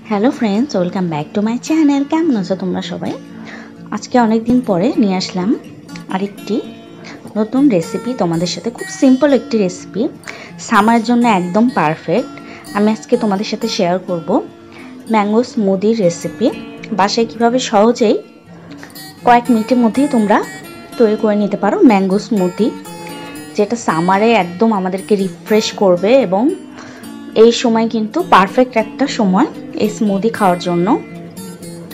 Hello friends, welcome back to my channel. কেমন আছো তোমরা সবাই? আজকে অনেক দিন পরে নিয়ে আসলাম আরেকটি নতুন রেসিপি তোমাদের সাথে। খুব সিম্পল একটি রেসিপি, সামারের জন্য একদম পারফেক্ট। আমি আজকে তোমাদের সাথে শেয়ার করব ম্যাঙ্গো স্মুদির রেসিপি। বাসায় কিভাবে সহজেই কয়েক মিনিটের মধ্যেই তোমরা তৈরি করে নিতে পারো ম্যাঙ্গো স্মুদি, যেটা সামারে একদম আমাদেরকে রিফ্রেশ করবে এবং এই সময় কিন্তু পারফেক্ট একটা সময় এই স্মুদি খাওয়ার জন্য।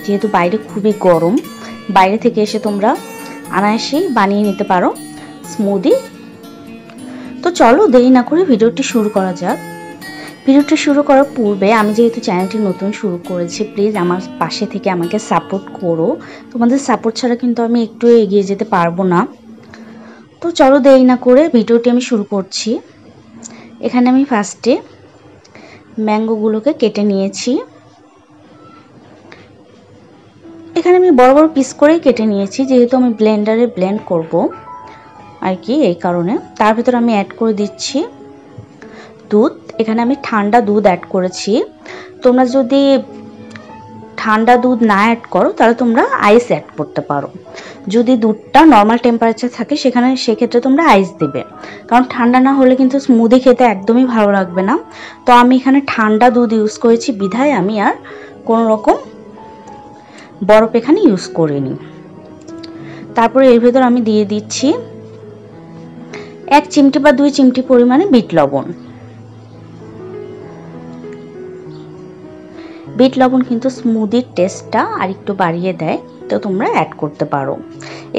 যেহেতু বাইরে খুবই গরম, বাইরে থেকে এসে তোমরা অনায়াসেই বানিয়ে নিতে পারো স্মুদি। তো চলো দেরি না করে ভিডিওটি শুরু করা যাক। ভিডিওটি শুরু করার পূর্বে আমি যেহেতু চ্যানেলটি নতুন শুরু করেছি, প্লিজ আমার পাশে থেকে আমাকে সাপোর্ট করো। তোমাদের সাপোর্ট ছাড়া কিন্তু আমি একটু এগিয়ে যেতে পারবো না। তো চলো দেরি না করে ভিডিওটি আমি শুরু করছি। এখানে আমি ফার্স্টে ম্যাঙ্গোগুলোকে কেটে নিয়েছি। এখানে আমি বড় বড় পিস করেই কেটে নিয়েছি, যেহেতু আমি ব্লেন্ডারে ব্লেন্ড করব আর কি, এই কারণে। তার ভিতরে আমি অ্যাড করে দিচ্ছি দুধ। এখানে আমি ঠান্ডা দুধ অ্যাড করেছি। তোমরা যদি ঠান্ডা দুধ না অ্যাড করো তাহলে তোমরা আইস অ্যাড করতে পারো। যদি দুধটা নর্মাল টেম্পারেচার থাকে সেক্ষেত্রে তোমরা আইস দেবে, কারণ ঠান্ডা না হলে কিন্তু স্মুদি খেতে একদমই ভালো লাগবে না। তো আমি এখানে ঠান্ডা দুধ ইউজ করেছি বিধায় আমি আর কোনো রকম বরফ এখানে ইউজ করিনি। তারপরে এর ভেতর আমি দিয়ে দিচ্ছি 1 চিমটি বা 2 চিমটি পরিমাণে বিট লবণ। বিট লবণ কিন্তু স্মুদির টেস্টটা আর একটু বাড়িয়ে দেয়, তো তোমরা অ্যাড করতে পারো।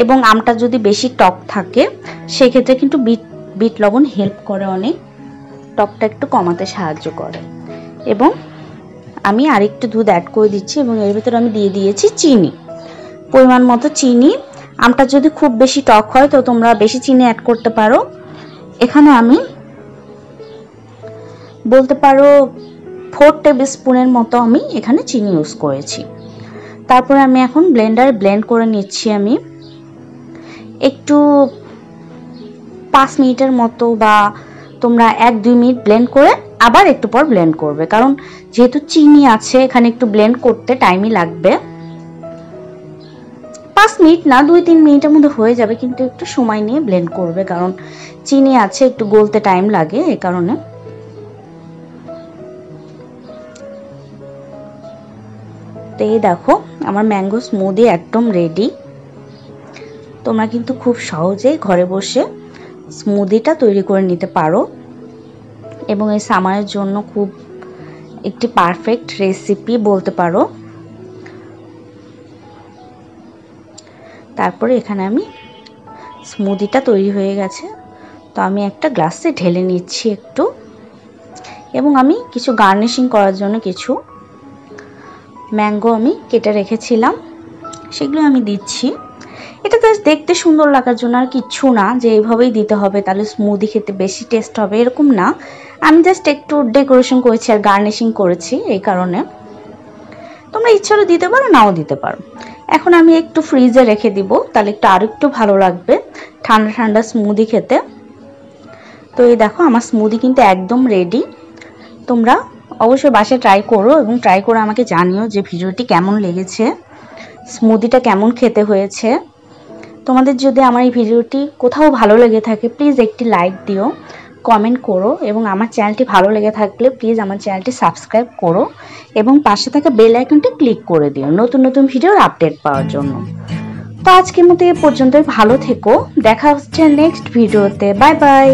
এবং আমটা যদি বেশি টক থাকে সেক্ষেত্রে কিন্তু বিট লবণ হেল্প করে, অনেক টকটা একটু কমাতে সাহায্য করে। এবং আমি আরেকটু দুধ অ্যাড করে দিচ্ছি এবং এর ভিতরে আমি দিয়ে দিয়েছি চিনি, পরিমাণ মতো চিনি। আমটা যদি খুব বেশি টক হয় তো তোমরা বেশি চিনি অ্যাড করতে পারো। এখানে আমি বলতে পারো 4 টেবিল স্পুনের মতো আমি এখানে চিনি ইউজ করেছি। তারপরে আমি এখন ব্লেন্ডারে ব্লেন্ড করে নিচ্ছি। আমি একটু 5 মিনিটের মতো বা তোমরা 1-2 মিনিট ব্লেন্ড করে আবার একটু পর ব্লেন্ড করবে, কারণ যেহেতু চিনি আছে এখানে একটু ব্লেন্ড করতে টাইমই লাগবে। 5 মিনিট না, 2-3 মিনিটের মধ্যে হয়ে যাবে, কিন্তু একটু সময় নিয়ে ব্লেন্ড করবে, কারণ চিনি আছে একটু গলতে টাইম লাগে, এই কারণে। তো এই দেখো আমার ম্যাঙ্গো স্মুদি একদম রেডি। তোমরা কিন্তু খুব সহজেই ঘরে বসে স্মুদিটা তৈরি করে নিতে পারো এবং এই সামারের জন্য খুব একটি পারফেক্ট রেসিপি বলতে পারো। তারপরে এখানে আমি স্মুদিটা তৈরি হয়ে গেছে, তো আমি একটা গ্লাসে ঢেলে নিচ্ছি একটু, এবং আমি কিছু গার্নিশিং করার জন্য কিছু ম্যাঙ্গো আমি কেটে রেখেছিলাম, সেগুলো আমি দিচ্ছি। এটা জাস্ট দেখতে সুন্দর লাগার জন্য, আর কিচ্ছু না যে এইভাবেই দিতে হবে তাহলে স্মুদি খেতে বেশি টেস্ট হবে, এরকম না। আমি জাস্ট একটু ডেকোরেশন করেছি আর গার্নিশিং করেছি, এই কারণে। তোমরা ইচ্ছা হলে দিতে পারো, নাও দিতে পারো। এখন আমি একটু ফ্রিজে রেখে দিব, তাহলে একটু আর একটু ভালো লাগবে ঠান্ডা ঠান্ডা স্মুদি খেতে। তো এই দেখো আমার স্মুদি কিন্তু একদম রেডি। তোমরা অবশ্যই বাসায় ট্রাই করো এবং ট্রাই করে আমাকে জানিও যে ভিডিওটি কেমন লেগেছে, স্মুদিটা কেমন খেতে হয়েছে। তোমাদের যদি আমার এই ভিডিওটি কোথাও ভালো লেগে থাকে প্লিজ একটি লাইক দিও, কমেন্ট করো, এবং আমার চ্যানেলটি ভালো লেগে থাকলে প্লিজ আমার চ্যানেলটি সাবস্ক্রাইব করো এবং পাশে থাকা বেল আইকনটি ক্লিক করে দিও নতুন নতুন ভিডিওর আপডেট পাওয়ার জন্য। তো আজকের মতো এ পর্যন্তই, ভালো থেকো, দেখা হচ্ছে নেক্সট ভিডিওতে। Bye bye.